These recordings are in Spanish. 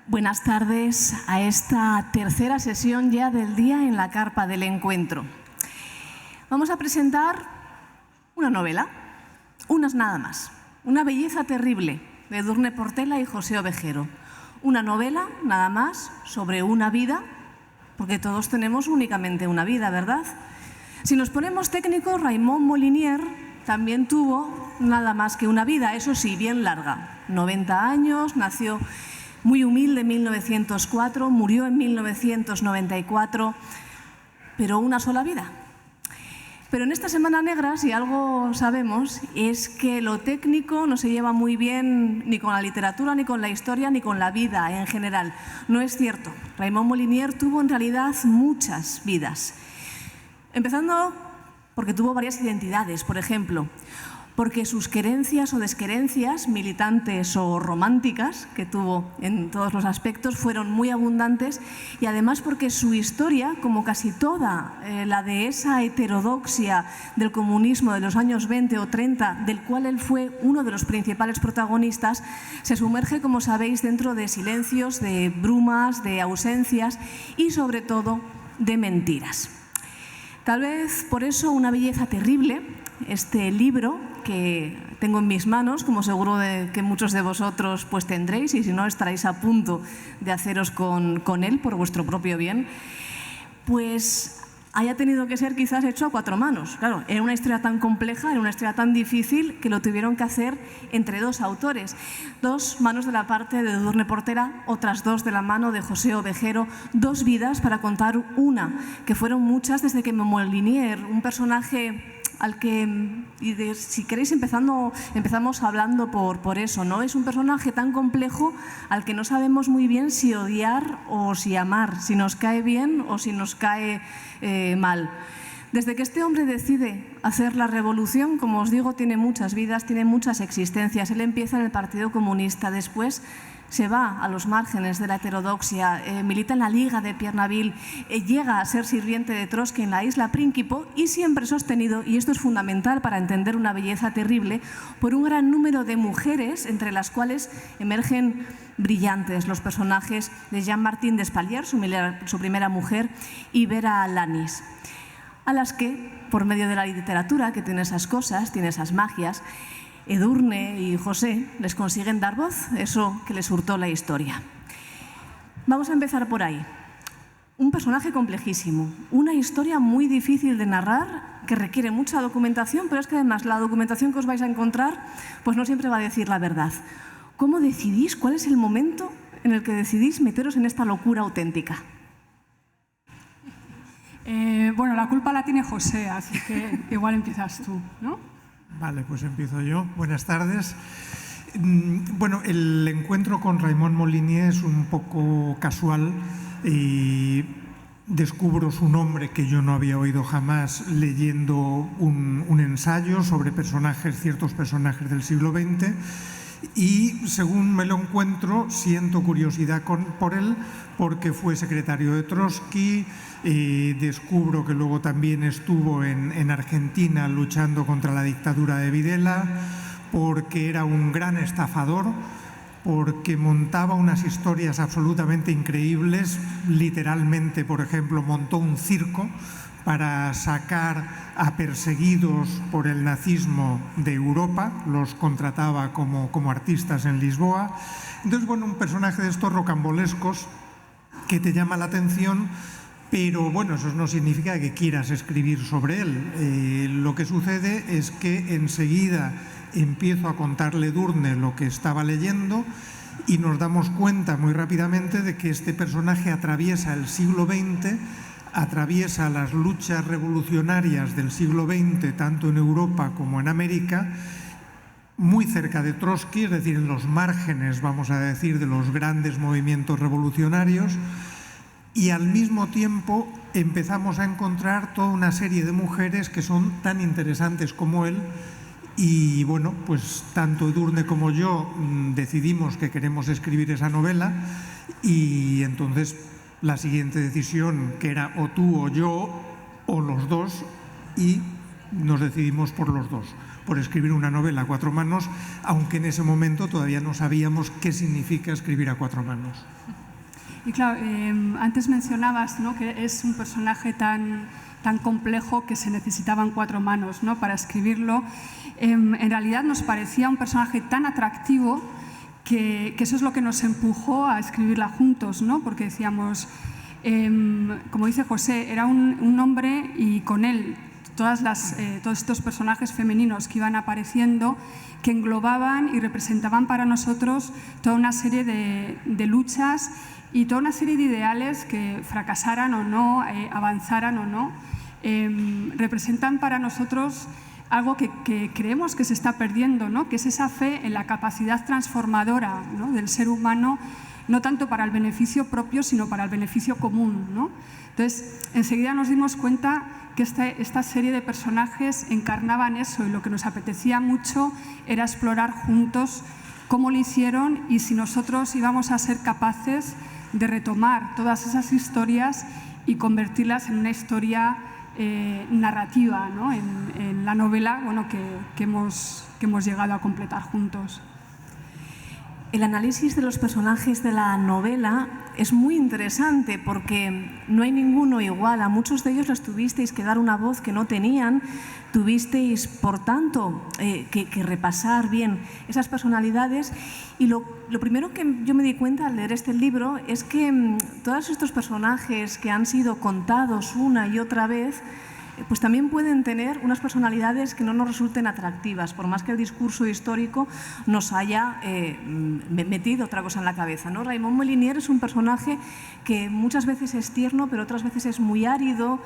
Buenas tardes a esta tercera sesión ya del día en la carpa del encuentro. Vamos a presentar una novela, unas nada más, Una belleza terrible, de Edurne Portela y José Ovejero. Una novela, nada más, sobre una vida, porque todos tenemos únicamente una vida, ¿verdad? Si nos ponemos técnicos, Raymond Molinier también tuvo nada más que una vida, eso sí, bien larga. 90 años, nació muy humilde en 1904, murió en 1994, pero una sola vida. Pero en esta Semana Negra, si algo sabemos, es que lo técnico no se lleva muy bien ni con la literatura, ni con la historia, ni con la vida en general. No es cierto. Raymond Molinier tuvo en realidad muchas vidas. Empezando porque tuvo varias identidades, por ejemplo, porque sus querencias o desquerencias, militantes o románticas, que tuvo en todos los aspectos, fueron muy abundantes, y además porque su historia, como casi toda la de esa heterodoxia del comunismo de los años 20 o 30, del cual él fue uno de los principales protagonistas, se sumerge, como sabéis, dentro de silencios, de brumas, de ausencias y, sobre todo, de mentiras. Tal vez por eso Una belleza terrible, este libro que tengo en mis manos, como seguro de que muchos de vosotros pues tendréis, y si no estaréis a punto de haceros con él por vuestro propio bien, pues haya tenido que ser quizás hecho a cuatro manos. Claro, era una historia tan compleja, era una historia tan difícil que lo tuvieron que hacer entre dos autores. Dos manos de la parte de Edurne Portela, otras dos de la mano de José Ovejero, dos vidas para contar una, que fueron muchas desde que Molinier, un personaje al que, si queréis, empezamos hablando por eso, ¿no? Es un personaje tan complejo al que no sabemos muy bien si odiar o si amar, si nos cae bien o si nos cae mal. Desde que este hombre decide hacer la revolución, como os digo, tiene muchas vidas, tiene muchas existencias. Él empieza en el Partido Comunista, después se va a los márgenes de la heterodoxia, milita en la Liga de Piernaville, llega a ser sirviente de Trotsky en la isla Príncipe y siempre sostenido, y esto es fundamental para entender Una belleza terrible, por un gran número de mujeres, entre las cuales emergen brillantes los personajes de Jean-Martin Despaliers, su primera mujer, y Vera Lanis, a las que, por medio de la literatura, que tiene esas cosas, tiene esas magias, Edurne y José les consiguen dar voz, eso que les hurtó la historia. Vamos a empezar por ahí. Un personaje complejísimo, una historia muy difícil de narrar, que requiere mucha documentación, pero es que además la documentación que os vais a encontrar pues no siempre va a decir la verdad. ¿Cómo decidís? ¿Cuál es el momento en el que decidís meteros en esta locura auténtica? Bueno, la culpa la tiene José, así que igual empiezas tú, ¿no? Vale, pues empiezo yo. Buenas tardes. Bueno, el encuentro con Raymond Molinier es un poco casual y descubro su nombre, que yo no había oído jamás, leyendo un ensayo sobre ciertos personajes del siglo XX, y según me lo encuentro siento curiosidad por él, porque fue secretario de Trotsky. Descubro que luego también estuvo en Argentina luchando contra la dictadura de Videla, porque era un gran estafador, porque montaba unas historias absolutamente increíbles. Literalmente, por ejemplo, montó un circo para sacar a perseguidos por el nazismo de Europa, los contrataba como artistas en Lisboa. Entonces, bueno, un personaje de estos rocambolescos que te llama la atención, pero bueno, eso no significa que quieras escribir sobre él. Lo que sucede es que enseguida empiezo a contarle a Edurne lo que estaba leyendo y nos damos cuenta muy rápidamente de que este personaje atraviesa el siglo XX, atraviesa las luchas revolucionarias del siglo XX, tanto en Europa como en América, muy cerca de Trotsky, es decir, en los márgenes, vamos a decir, de los grandes movimientos revolucionarios, y al mismo tiempo empezamos a encontrar toda una serie de mujeres que son tan interesantes como él. Y bueno, pues tanto Edurne como yo decidimos que queremos escribir esa novela, y entonces la siguiente decisión, que era o tú o yo o los dos, y nos decidimos por los dos, por escribir una novela a 4 manos, aunque en ese momento todavía no sabíamos qué significa escribir a 4 manos. Y claro, antes mencionabas, ¿no?, que es un personaje tan complejo que se necesitaban 4 manos, ¿no?, para escribirlo. En realidad nos parecía un personaje tan atractivo que eso es lo que nos empujó a escribirla juntos, ¿no?, porque decíamos, como dice José, era un hombre y con él todos estos personajes femeninos que iban apareciendo, que englobaban y representaban para nosotros toda una serie de luchas y toda una serie de ideales que fracasaran o no, avanzaran o no, representan para nosotros algo que creemos que se está perdiendo, ¿no?, que es esa fe en la capacidad transformadora, ¿no?, del ser humano, no tanto para el beneficio propio, sino para el beneficio común, ¿no? Entonces, enseguida nos dimos cuenta que esta serie de personajes encarnaban eso, y lo que nos apetecía mucho era explorar juntos cómo lo hicieron y si nosotros íbamos a ser capaces de retomar todas esas historias y convertirlas en una historia narrativa, ¿no?, en la novela, bueno, que hemos llegado a completar juntos. El análisis de los personajes de la novela es muy interesante porque no hay ninguno igual. A muchos de ellos les tuvisteis que dar una voz que no tenían, tuvisteis, por tanto, que repasar bien esas personalidades. Y lo primero que yo me di cuenta al leer este libro es que todos estos personajes que han sido contados una y otra vez, pues también pueden tener unas personalidades que no nos resulten atractivas, por más que el discurso histórico nos haya metido otra cosa en la cabeza, ¿no? Raimon Molinier es un personaje que muchas veces es tierno, pero otras veces es muy árido.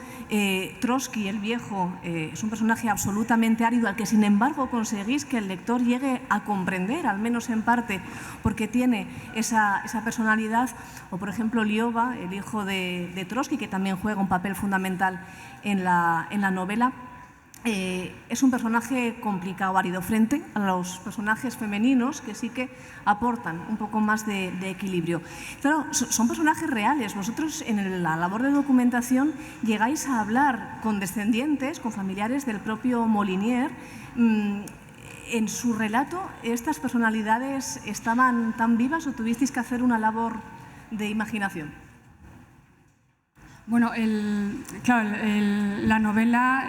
Trotsky, el viejo, es un personaje absolutamente árido, al que sin embargo conseguís que el lector llegue a comprender, al menos en parte, porque tiene esa personalidad. O por ejemplo Lioba, el hijo de Trotsky, que también juega un papel fundamental en la novela. Es un personaje complicado, árido, frente a los personajes femeninos que sí que aportan un poco más de equilibrio. Claro, son personajes reales. Vosotros en la labor de documentación llegáis a hablar con descendientes, con familiares del propio Molinier. ¿En su relato estas personalidades estaban tan vivas o tuvisteis que hacer una labor de imaginación? Bueno, la novela,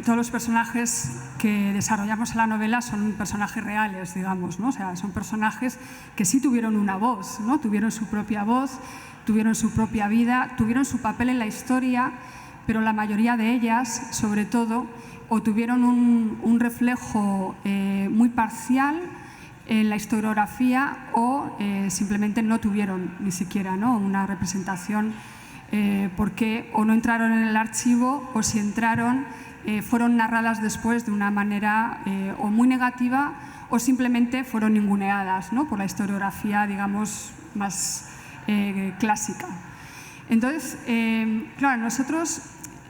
todos los personajes que desarrollamos en la novela son personajes reales, digamos, ¿no? O sea, son personajes que sí tuvieron una voz, ¿no? Tuvieron su propia voz, tuvieron su propia vida, tuvieron su papel en la historia, pero la mayoría de ellas, sobre todo, o tuvieron un reflejo muy parcial en la historiografía o simplemente no tuvieron ni siquiera, ¿no?, una representación, porque o no entraron en el archivo o si entraron fueron narradas después de una manera o muy negativa o simplemente fueron ninguneadas, ¿no?, por la historiografía, digamos, más clásica. Entonces, claro, nosotros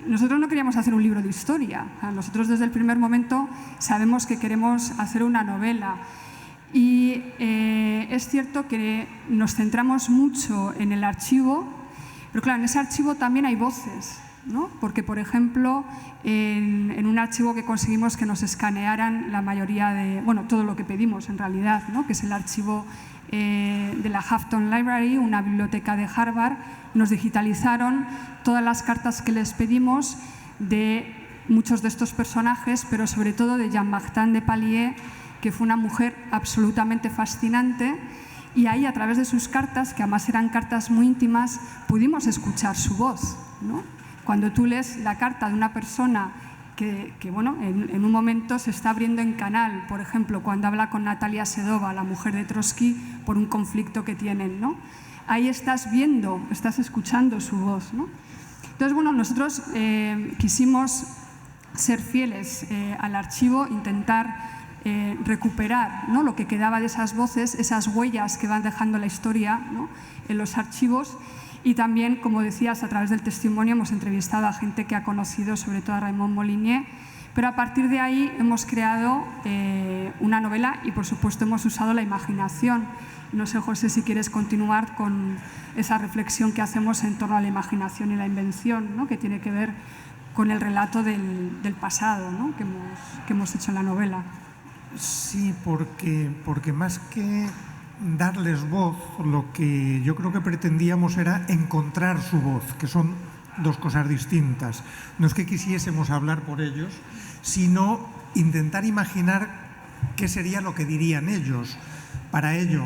no queríamos hacer un libro de historia. Nosotros desde el primer momento sabemos que queremos hacer una novela. Y es cierto que nos centramos mucho en el archivo, pero claro, en ese archivo también hay voces, ¿no? Porque, por ejemplo, en un archivo que conseguimos que nos escanearan la mayoría de, bueno, todo lo que pedimos en realidad, ¿no?, que es el archivo de la Houghton Library, una biblioteca de Harvard, nos digitalizaron todas las cartas que les pedimos de muchos de estos personajes, pero sobre todo de Jean-Martin de Palier, que fue una mujer absolutamente fascinante, y ahí, a través de sus cartas, que además eran cartas muy íntimas, pudimos escuchar su voz, ¿no? Cuando tú lees la carta de una persona que bueno, en un momento se está abriendo en canal, por ejemplo, cuando habla con Natalia Sedova, la mujer de Trotsky, por un conflicto que tienen, ¿no? Ahí estás viendo, estás escuchando su voz, ¿no? Entonces, bueno, nosotros quisimos ser fieles al archivo, intentar recuperar, ¿no?, lo que quedaba de esas voces, esas huellas que van dejando la historia, ¿no?, en los archivos. Y también, como decías, a través del testimonio hemos entrevistado a gente que ha conocido sobre todo a Raimon Molinier, pero a partir de ahí hemos creado una novela y, por supuesto, hemos usado la imaginación. No sé, José, si quieres continuar con esa reflexión que hacemos en torno a la imaginación y la invención, ¿no?, que tiene que ver con el relato del pasado, ¿no? que hemos hecho en la novela. Sí, porque más que darles voz, lo que yo creo que pretendíamos era encontrar su voz, que son dos cosas distintas. No es que quisiésemos hablar por ellos, sino intentar imaginar qué sería lo que dirían ellos. Para ello,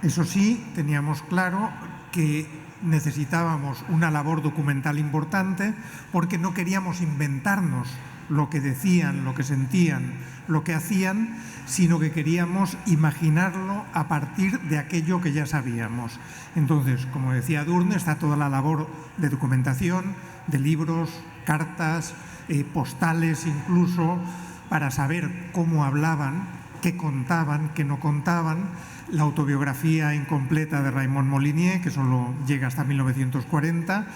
eso sí, teníamos claro que necesitábamos una labor documental importante porque no queríamos inventarnos lo que decían, lo que sentían, lo que hacían, sino que queríamos imaginarlo a partir de aquello que ya sabíamos. Entonces, como decía Edurne, está toda la labor de documentación, de libros, cartas, postales incluso, para saber cómo hablaban, qué contaban, qué no contaban, la autobiografía incompleta de Raimon Molinier, que solo llega hasta 1940,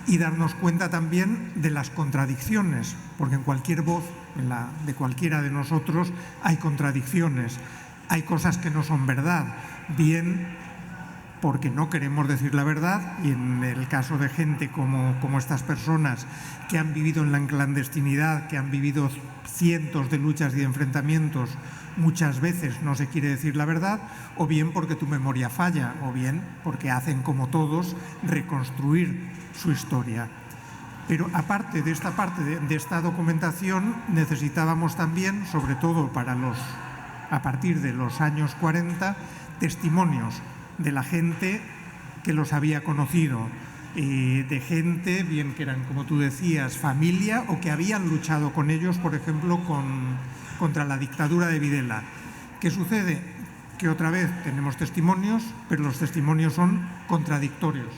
y darnos cuenta también de las contradicciones, porque en cualquier voz, en la de cualquiera de nosotros, hay contradicciones, hay cosas que no son verdad, bien porque no queremos decir la verdad, y en el caso de gente como estas personas que han vivido en la clandestinidad, que han vivido cientos de luchas y de enfrentamientos, muchas veces no se quiere decir la verdad, o bien porque tu memoria falla, o bien porque hacen como todos reconstruir su historia. Pero aparte de esta parte de esta documentación, necesitábamos también, sobre todo a partir de los años 40, testimonios de la gente que los había conocido, de gente, bien que eran, como tú decías, familia, o que habían luchado con ellos, por ejemplo, contra la dictadura de Videla. ¿Qué sucede? Que otra vez tenemos testimonios, pero los testimonios son contradictorios.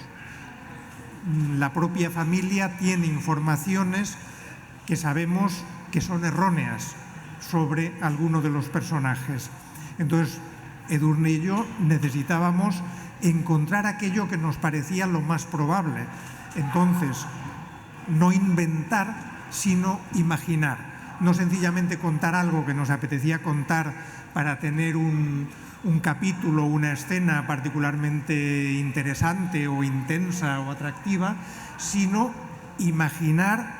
La propia familia tiene informaciones que sabemos que son erróneas sobre alguno de los personajes. Entonces, Edurne y yo necesitábamos encontrar aquello que nos parecía lo más probable. Entonces, no inventar, sino imaginar. No sencillamente contar algo que nos apetecía contar para tener un capítulo, una escena particularmente interesante o intensa o atractiva, sino imaginar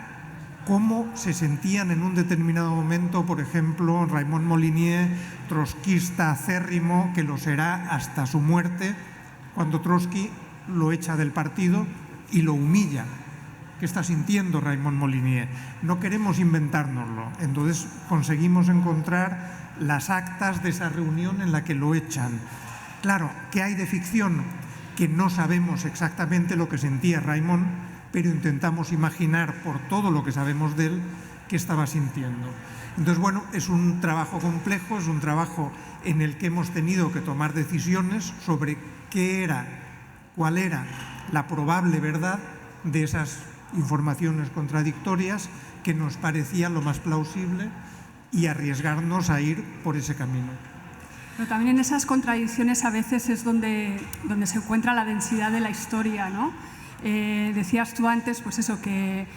cómo se sentían en un determinado momento, por ejemplo, Raimon Molinier, trotskista acérrimo, que lo será hasta su muerte, cuando Trotsky lo echa del partido y lo humilla. ¿Qué está sintiendo Raimon Molinier? No queremos inventárnoslo. Entonces conseguimos encontrar las actas de esa reunión en la que lo echan. Claro, ¿qué hay de ficción? Que no sabemos exactamente lo que sentía Raimon, pero intentamos imaginar, por todo lo que sabemos de él, qué estaba sintiendo. Entonces, bueno, es un trabajo complejo, es un trabajo en el que hemos tenido que tomar decisiones sobre cuál era la probable verdad de esas informaciones contradictorias que nos parecía lo más plausible y arriesgarnos a ir por ese camino. Pero también en esas contradicciones a veces es donde se encuentra la densidad de la historia, ¿no? Decías tú antes, pues eso, que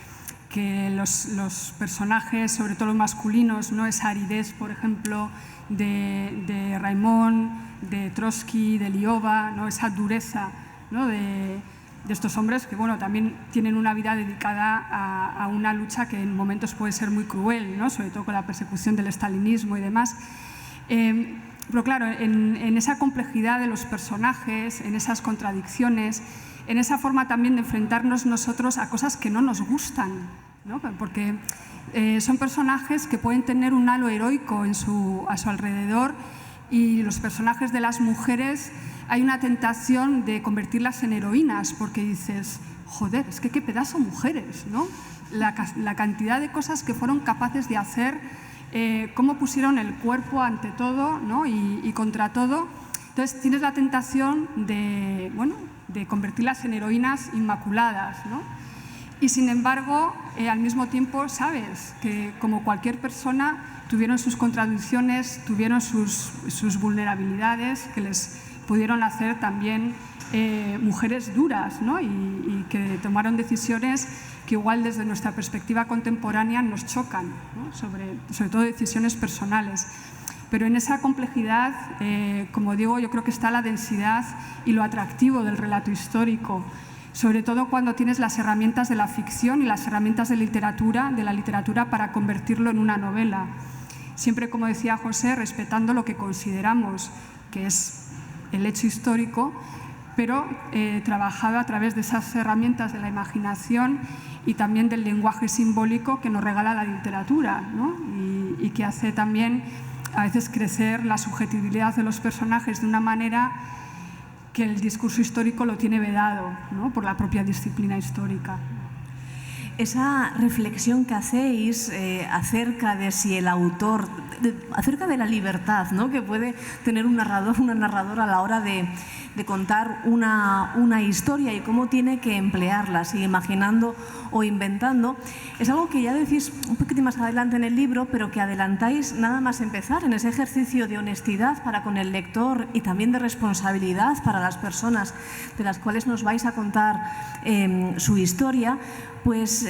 los personajes, sobre todo los masculinos, ¿no? Esa aridez, por ejemplo, de Raimon, de Trotsky, de Lioba, ¿no? Esa dureza, ¿no? de estos hombres que, bueno, también tienen una vida dedicada a una lucha que en momentos puede ser muy cruel, ¿no? Sobre todo con la persecución del estalinismo y demás. Pero claro, en esa complejidad de los personajes, en esas contradicciones, en esa forma también de enfrentarnos nosotros a cosas que no nos gustan, ¿no? Porque son personajes que pueden tener un halo heroico a su alrededor, y los personajes de las mujeres hay una tentación de convertirlas en heroínas, porque dices, joder, es que qué pedazo mujeres, ¿no? La cantidad de cosas que fueron capaces de hacer, cómo pusieron el cuerpo ante todo, ¿no? y contra todo. Entonces tienes la tentación de convertirlas en heroínas inmaculadas, ¿no? Y sin embargo, al mismo tiempo sabes que, como cualquier persona, tuvieron sus contradicciones, tuvieron sus vulnerabilidades, que les pudieron hacer también mujeres duras, ¿no? y que tomaron decisiones que igual desde nuestra perspectiva contemporánea nos chocan, ¿no? sobre todo decisiones personales. Pero en esa complejidad, como digo, yo creo que está la densidad y lo atractivo del relato histórico, sobre todo cuando tienes las herramientas de la ficción y las herramientas de la literatura para convertirlo en una novela. Siempre, como decía José, respetando lo que consideramos que es el hecho histórico, pero trabajado a través de esas herramientas de la imaginación y también del lenguaje simbólico que nos regala la literatura, ¿no? y que hace también a veces crecer la subjetividad de los personajes de una manera que el discurso histórico lo tiene vedado, ¿no? por la propia disciplina histórica. Esa reflexión que hacéis acerca de si el autor, acerca de la libertad, ¿no? que puede tener un narrador, una narradora a la hora de contar una historia y cómo tiene que emplearla, si imaginando o inventando, es algo que ya decís un poquito más adelante en el libro, pero que adelantáis nada más empezar en ese ejercicio de honestidad para con el lector y también de responsabilidad para las personas de las cuales nos vais a contar su historia. Pues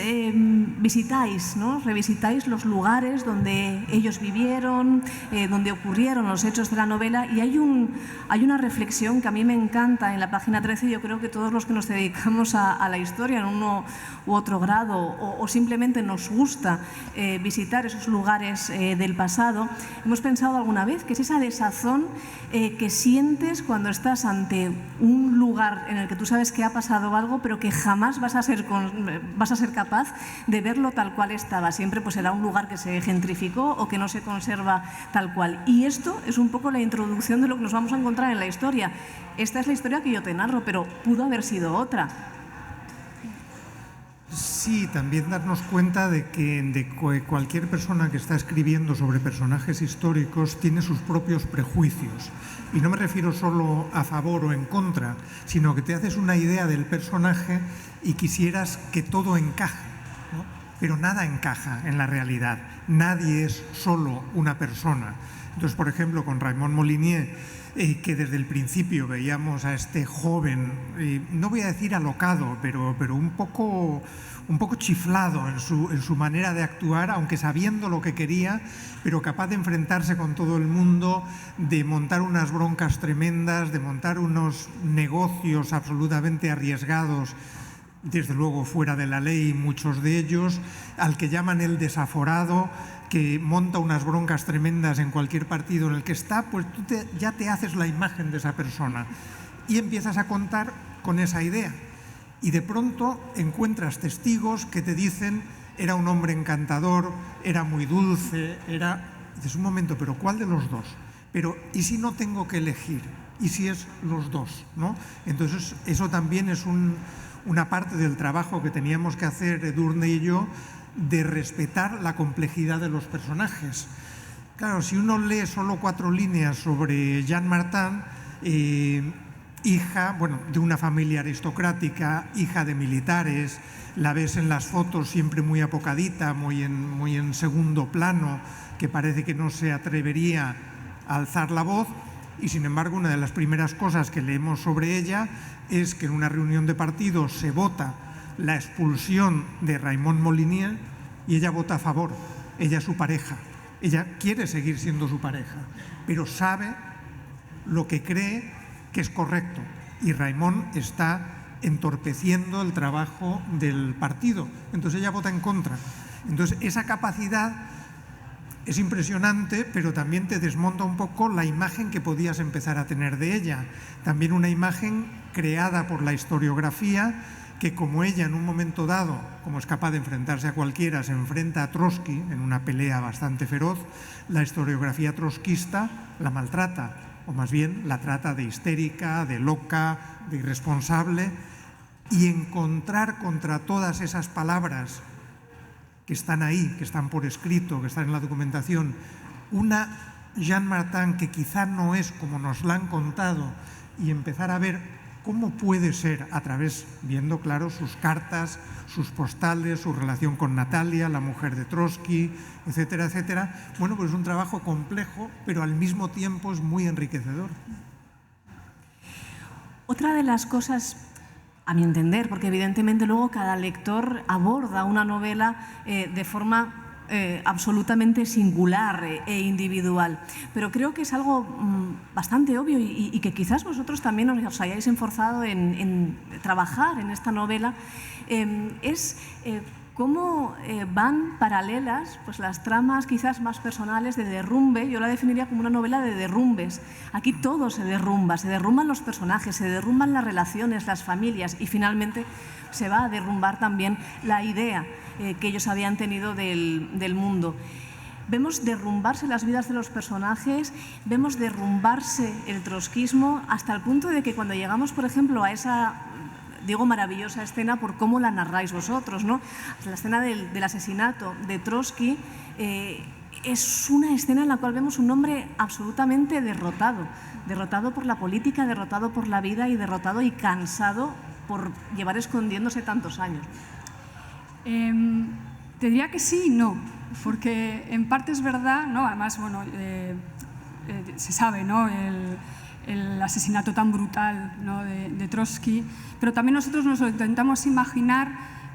visitáis, ¿no? Revisitáis los lugares donde ellos vivieron, donde ocurrieron los hechos de la novela, y hay una reflexión que a mí me encanta en la página 13. Yo creo que todos los que nos dedicamos a la historia en uno u otro grado o simplemente nos gusta visitar esos lugares del pasado, hemos pensado alguna vez que es esa desazón que sientes cuando estás ante un lugar en el que tú sabes que ha pasado algo, pero que jamás vas a ser capaz de verlo tal cual estaba. Siempre pues será un lugar que se gentrificó o que no se conserva tal cual. Y esto es un poco la introducción de lo que nos vamos a encontrar en la historia. Esta es la historia que yo te narro, pero pudo haber sido otra. Sí, también darnos cuenta de que cualquier persona que está escribiendo sobre personajes históricos tiene sus propios prejuicios. Y no me refiero solo a favor o en contra, sino que te haces una idea del personaje y quisieras que todo encaje, ¿no? Pero nada encaja en la realidad. Nadie es solo una persona. Entonces, por ejemplo, con Raimon Molinier, que desde el principio veíamos a este joven, no voy a decir alocado, pero un poco chiflado en su manera de actuar, aunque sabiendo lo que quería, pero capaz de enfrentarse con todo el mundo, de montar unas broncas tremendas, de montar unos negocios absolutamente arriesgados, desde luego fuera de la ley, muchos de ellos, al que llaman el desaforado, que monta unas broncas tremendas en cualquier partido en el que está, pues tú ya te haces la imagen de esa persona y empiezas a contar con esa idea. Y de pronto encuentras testigos que te dicen: era un hombre encantador, era muy dulce, Dices, un momento, pero ¿cuál de los dos? Pero ¿y si no tengo que elegir? ¿Y si es los dos? ¿No? Entonces eso también es una parte del trabajo que teníamos que hacer Edurne y yo, de respetar la complejidad de los personajes. Claro, si uno lee solo 4 líneas sobre Jeanne Martin, hija, de una familia aristocrática, hija de militares, la ves en las fotos siempre muy apocadita, muy en segundo plano, que parece que no se atrevería a alzar la voz, y sin embargo una de las primeras cosas que leemos sobre ella es que en una reunión de partido se vota la expulsión de Raimon Molinier y ella vota a favor. Ella es su pareja, ella quiere seguir siendo su pareja, pero sabe lo que cree que es correcto, y Raimon está entorpeciendo el trabajo del partido, entonces ella vota en contra. Entonces esa capacidad es impresionante, pero también te desmonta un poco la imagen que podías empezar a tener de ella. También una imagen creada por la historiografía, que como ella en un momento dado, como es capaz de enfrentarse a cualquiera, se enfrenta a Trotsky en una pelea bastante feroz, la historiografía trotskista la maltrata, o más bien la trata de histérica, de loca, de irresponsable, y encontrar contra todas esas palabras que están ahí, que están por escrito, que están en la documentación, una Jeanne Martin que quizá no es como nos la han contado, y empezar a ver cómo puede ser, a través, viendo claro sus cartas, sus postales, su relación con Natalia, la mujer de Trotsky, etcétera, etcétera. Bueno, pues es un trabajo complejo, pero al mismo tiempo es muy enriquecedor. Otra de las cosas, a mi entender, porque evidentemente luego cada lector aborda una novela de forma absolutamente singular e individual. Pero creo que es algo bastante obvio y que quizás vosotros también os hayáis esforzado en trabajar en esta novela, es cómo van paralelas pues, las tramas quizás más personales de derrumbe. Yo la definiría como una novela de derrumbes. Aquí todo se derrumban los personajes, se derrumban las relaciones, las familias y finalmente se va a derrumbar también la idea que ellos habían tenido del mundo. Vemos derrumbarse las vidas de los personajes, vemos derrumbarse el trotskismo hasta el punto de que cuando llegamos, por ejemplo, a esa, digo, maravillosa escena por cómo la narráis vosotros, ¿no? La escena del asesinato de Trotsky es una escena en la cual vemos un hombre absolutamente derrotado por la política, derrotado por la vida y derrotado y cansado por llevar escondiéndose tantos años. Te diría que sí y no, porque en parte es verdad, ¿no? Además, bueno, se sabe, ¿no? El asesinato tan brutal, ¿no? de Trotsky, pero también nosotros nos lo intentamos imaginar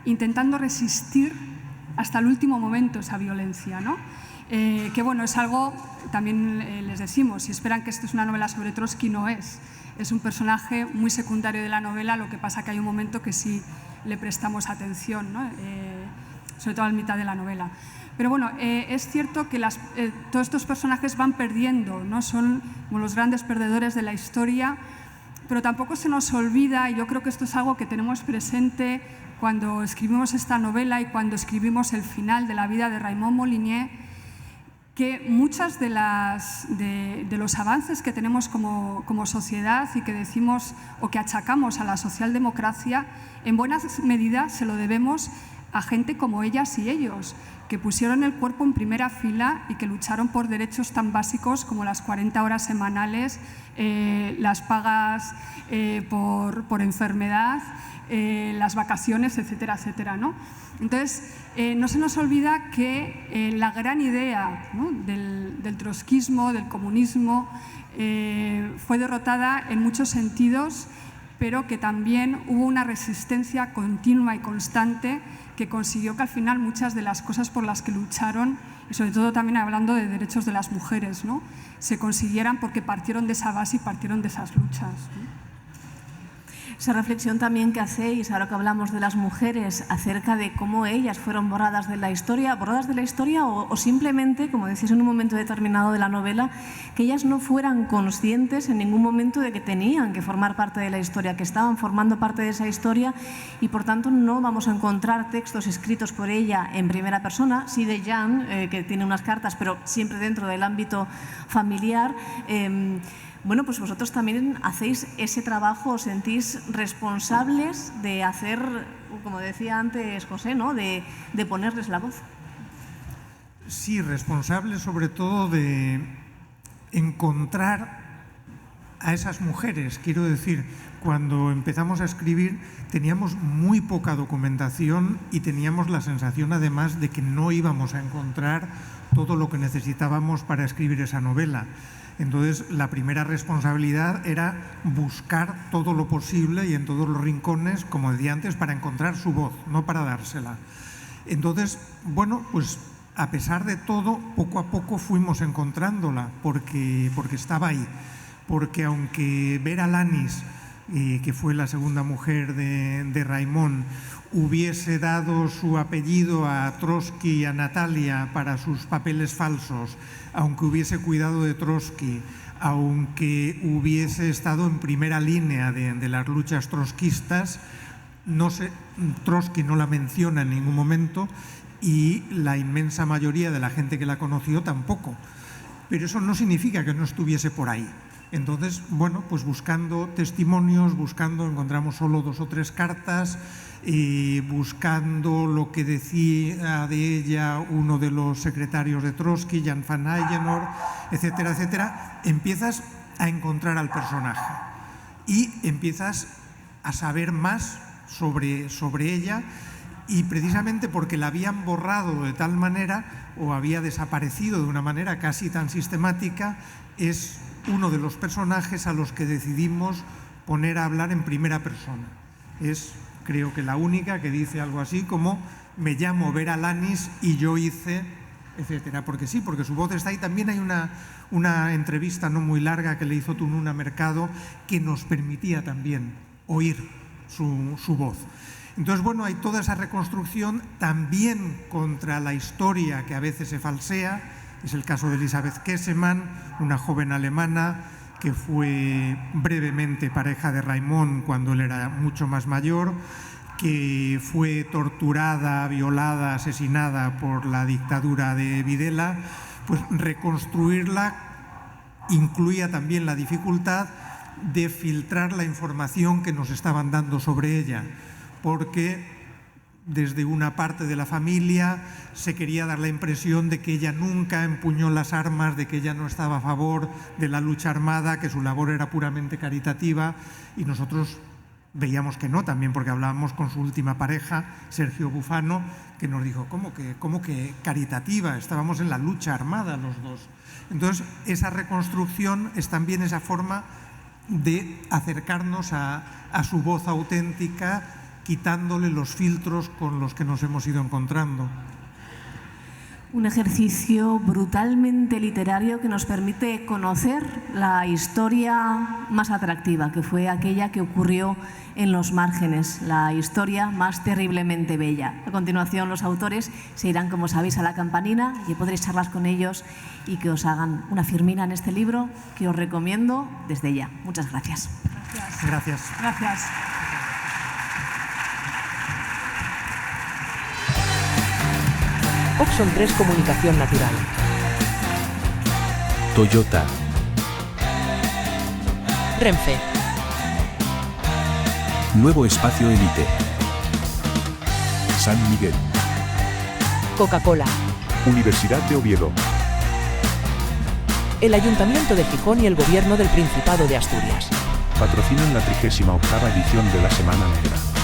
intentando resistir hasta el último momento esa violencia, ¿no? Que bueno, es algo, también les decimos, si esperan que esto es una novela sobre Trotsky, no es. Es un personaje muy secundario de la novela, lo que pasa que hay un momento que sí le prestamos atención, ¿no? Sobre todo a la mitad de la novela. Pero bueno, es cierto que todos estos personajes van perdiendo, ¿no? Son como los grandes perdedores de la historia, pero tampoco se nos olvida, y yo creo que esto es algo que tenemos presente cuando escribimos esta novela y cuando escribimos el final de la vida de Raymond Molinier, que muchas de los avances que tenemos como sociedad y que decimos o que achacamos a la socialdemocracia, en buena medida se lo debemos a gente como ellas y ellos, que pusieron el cuerpo en primera fila y que lucharon por derechos tan básicos como las 40 horas semanales, las pagas por enfermedad, las vacaciones, etcétera, etcétera, ¿no? Entonces, no se nos olvida que la gran idea, ¿no? del trotskismo, del comunismo, fue derrotada en muchos sentidos, pero que también hubo una resistencia continua y constante que consiguió que al final muchas de las cosas por las que lucharon, y sobre todo también hablando de derechos de las mujeres, ¿no? se consiguieran porque partieron de esa base y partieron de esas luchas, ¿no? Esa reflexión también que hacéis, ahora que hablamos de las mujeres, acerca de cómo ellas fueron borradas de la historia o simplemente, como decís en un momento determinado de la novela, que ellas no fueran conscientes en ningún momento de que tenían que formar parte de la historia, que estaban formando parte de esa historia y por tanto no vamos a encontrar textos escritos por ella en primera persona, sí de Jan, que tiene unas cartas, pero siempre dentro del ámbito familiar. Bueno, pues vosotros también hacéis ese trabajo, os sentís responsables de hacer, como decía antes José, ¿no? de ponerles la voz. Sí, responsables sobre todo de encontrar a esas mujeres. Quiero decir, cuando empezamos a escribir teníamos muy poca documentación y teníamos la sensación además de que no íbamos a encontrar todo lo que necesitábamos para escribir esa novela. Entonces, la primera responsabilidad era buscar todo lo posible y en todos los rincones, como decía antes, para encontrar su voz, no para dársela. Entonces, bueno, pues a pesar de todo, poco a poco fuimos encontrándola, porque estaba ahí. Porque aunque Vera Lanis, que fue la segunda mujer de Raymond, hubiese dado su apellido a Trotsky y a Natalia para sus papeles falsos, aunque hubiese cuidado de Trotsky, aunque hubiese estado en primera línea de las luchas trotskistas, Trotsky no la menciona en ningún momento y la inmensa mayoría de la gente que la conoció tampoco. Pero eso no significa que no estuviese por ahí. Entonces, bueno, pues buscando testimonios, encontramos solo 2 o 3 cartas, buscando lo que decía de ella uno de los secretarios de Trotsky, Jan van Ayenor, etcétera, etcétera, empiezas a encontrar al personaje y empiezas a saber más sobre ella, y precisamente porque la habían borrado de tal manera o había desaparecido de una manera casi tan sistemática, es uno de los personajes a los que decidimos poner a hablar en primera persona. Es, creo que la única que dice algo así como: me llamo Vera Lanis y yo hice etcétera. Porque sí, porque su voz está ahí. También hay una entrevista no muy larga que le hizo Tununa Mercado que nos permitía también oír su voz. Entonces, bueno, hay toda esa reconstrucción también contra la historia que a veces se falsea. Es el caso de Elisabeth Kessemann, una joven alemana que fue brevemente pareja de Raimon cuando él era mucho más mayor, que fue torturada, violada, asesinada por la dictadura de Videla. Pues reconstruirla incluía también la dificultad de filtrar la información que nos estaban dando sobre ella, porque desde una parte de la familia se quería dar la impresión de que ella nunca empuñó las armas, de que ella no estaba a favor de la lucha armada, que su labor era puramente caritativa, y nosotros veíamos que no, también porque hablábamos con su última pareja, Sergio Bufano, que nos dijo, ¿cómo que caritativa? Estábamos en la lucha armada los dos. Entonces, esa reconstrucción es también esa forma de acercarnos a su voz auténtica, quitándole los filtros con los que nos hemos ido encontrando. Un ejercicio brutalmente literario que nos permite conocer la historia más atractiva, que fue aquella que ocurrió en los márgenes, la historia más terriblemente bella. A continuación, los autores se irán, como sabéis, a la Campanina y podréis charlar con ellos y que os hagan una firmina en este libro que os recomiendo desde ya. Muchas gracias. Gracias. Gracias. Oxon 3 Comunicación Natural. Toyota. Renfe. Nuevo Espacio Elite. San Miguel. Coca-Cola. Universidad de Oviedo. El Ayuntamiento de Gijón y el Gobierno del Principado de Asturias. Patrocinan la 38ª edición de la Semana Negra.